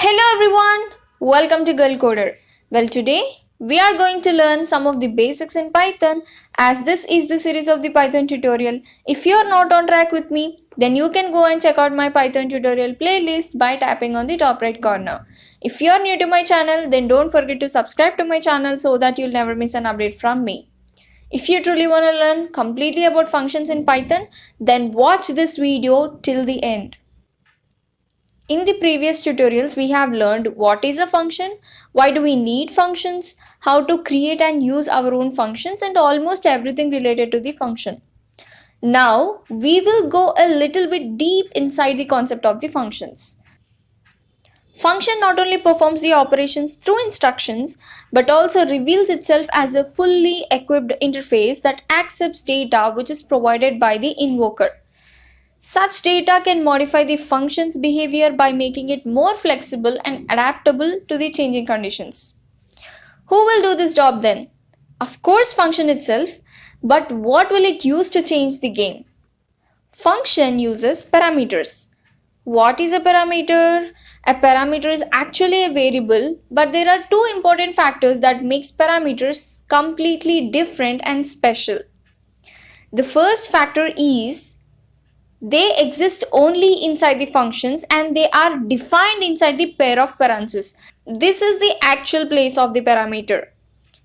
Hello everyone, welcome to Girl Coder. Well, today we are going to learn some of the basics in Python as this is the series of the Python tutorial. If you are not on track with me, then you can go and check out my Python tutorial playlist by tapping on the top right corner. If you are new to my channel, then don't forget to subscribe to my channel so that you'll never miss an update from me. If you truly want to learn completely about functions in Python, then watch this video till the end. In the previous tutorials, we have learned what is a function, why do we need functions, how to create and use our own functions, and almost everything related to the function. Now, we will go a little bit deep inside the concept of the functions. Function not only performs the operations through instructions, but also reveals itself as a fully equipped interface that accepts data which is provided by the invoker. Such data can modify the function's behavior by making it more flexible and adaptable to the changing conditions. Who will do this job then? Of course, function itself, but what will it use to change the game? Function uses parameters. What is a parameter? A parameter is actually a variable, but there are two important factors that makes parameters completely different and special. The first factor is they exist only inside the functions and they are defined inside the pair of parentheses. This is the actual place of the parameter.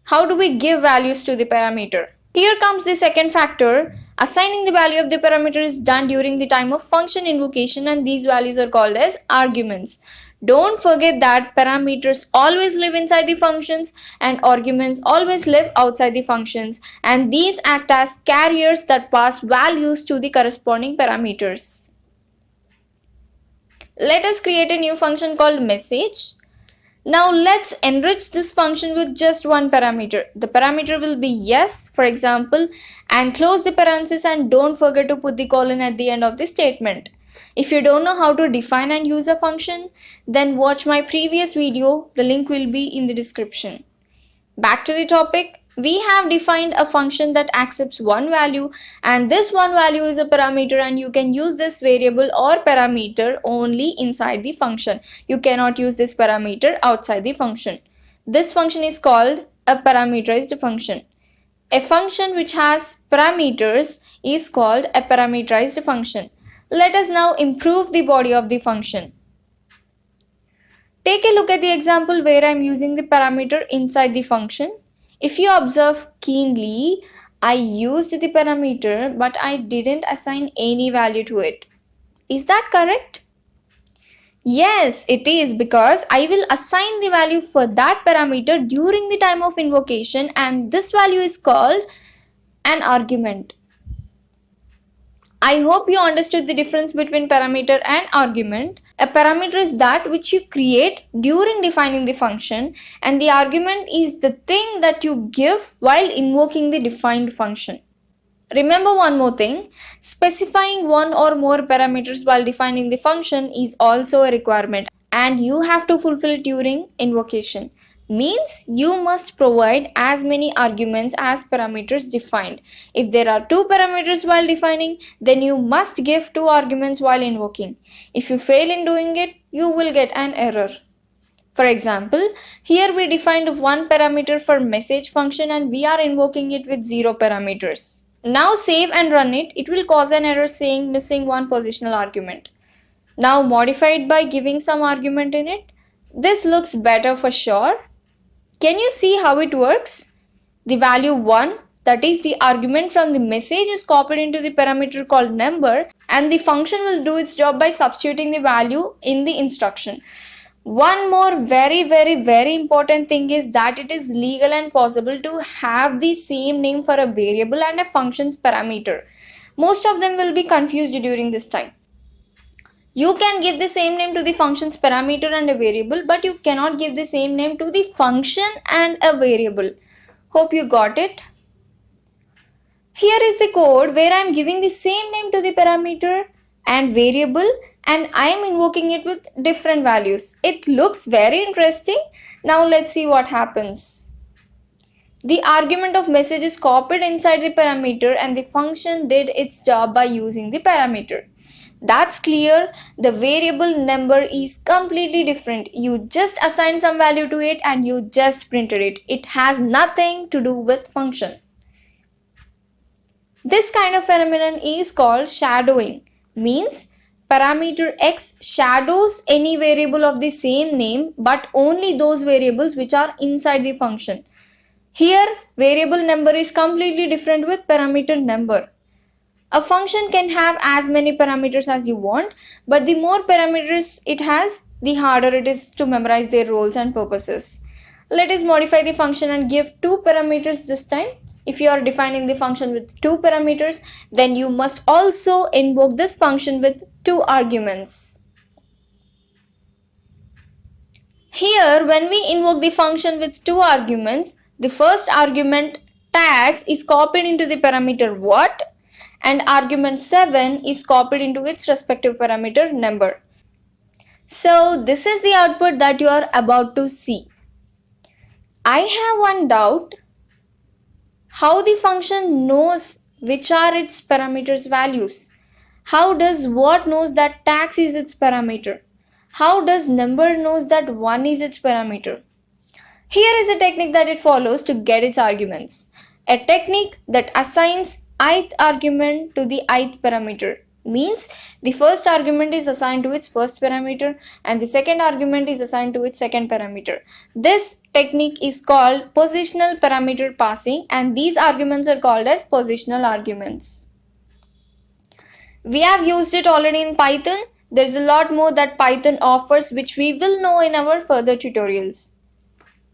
How do we give values to the parameter? Here comes the second factor. Assigning the value of the parameter is done during the time of function invocation and these values are called as arguments. Don't forget that parameters always live inside the functions and arguments always live outside the functions, and these act as carriers that pass values to the corresponding parameters. Let us create a new function called message. Now let's enrich this function with just one parameter. The parameter will be yes, for example, and close the parenthesis and don't forget to put the colon at the end of the statement. If you don't know how to define and use a function, then watch my previous video. The link will be in the description. Back to the topic. We have defined a function that accepts one value, and this one value is a parameter, and you can use this variable or parameter only inside the function. You cannot use this parameter outside the function. This function is called a parameterized function. A function which has parameters is called a parameterized function. Let us now improve the body of the function. Take a look at the example where I am using the parameter inside the function. If you observe keenly, I used the parameter but I didn't assign any value to it. Is that correct? Yes, it is, because I will assign the value for that parameter during the time of invocation, and this value is called an argument. I hope you understood the difference between parameter and argument. A parameter is that which you create during defining the function, and the argument is the thing that you give while invoking the defined function. Remember one more thing, specifying one or more parameters while defining the function is also a requirement, and you have to fulfill it during invocation. Means you must provide as many arguments as parameters defined. If there are two parameters while defining, then you must give two arguments while invoking. If you fail in doing it, you will get an error. For example, here we defined one parameter for message function and we are invoking it with 0 parameters. Now save and run it. It will cause an error saying missing one positional argument. Now modify it by giving some argument in it. This looks better for sure. Can you see how it works? The value 1, that is the argument from the message, is copied into the parameter called number, and the function will do its job by substituting the value in the instruction. One more very important thing is that it is legal and possible to have the same name for a variable and a function's parameter. Most of them will be confused during this time. You can give the same name to the function's parameter and a variable, but you cannot give the same name to the function and a variable. Hope you got it. Here is the code where I am giving the same name to the parameter and variable, and I am invoking it with different values. It looks very interesting. Now let's see what happens. The argument of message is copied inside the parameter and the function did its job by using the parameter. That's clear. The variable number is completely different. You just assign some value to it and you just printed it. It has nothing to do with function. This kind of phenomenon is called shadowing. Means parameter x shadows any variable of the same name but only those variables which are inside the function. Here variable number is completely different with parameter number. A function can have as many parameters as you want, but the more parameters it has, the harder it is to memorize their roles and purposes. Let us modify the function and give two parameters this time. If you are defining the function with two parameters, then you must also invoke this function with two arguments. Here, when we invoke the function with two arguments, the first argument tax is copied into the parameter what, and argument 7 is copied into its respective parameter number. So this is the output that you are about to see. I have one doubt. How the function knows which are its parameters values? How does what knows that tax is its parameter? How does number knows that 1 is its parameter? Here is a technique that it follows to get its arguments. A technique that assigns ith argument to the ith parameter means the first argument is assigned to its first parameter and the second argument is assigned to its second parameter. This technique is called positional parameter passing and these arguments are called as positional arguments. We have used it already in Python. There is a lot more that Python offers which we will know in our further tutorials.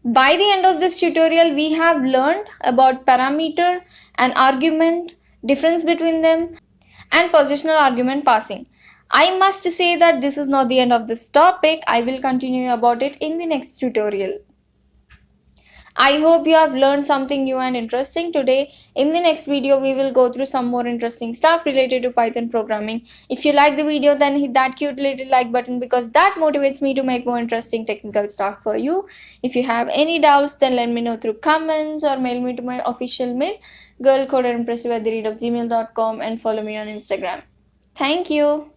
By the end of this tutorial, we have learned about parameter and argument, difference between them, and positional argument passing. I must say that this is not the end of this topic. I will continue about it in the next tutorial. I hope you have learned something new and interesting today. In the next video, we will go through some more interesting stuff related to Python programming. If you like the video, then hit that cute little like button because that motivates me to make more interesting technical stuff for you. If you have any doubts, then let me know through comments or mail me to my official mail, girlcoderimpressive@gmail.com, and follow me on Instagram. Thank you.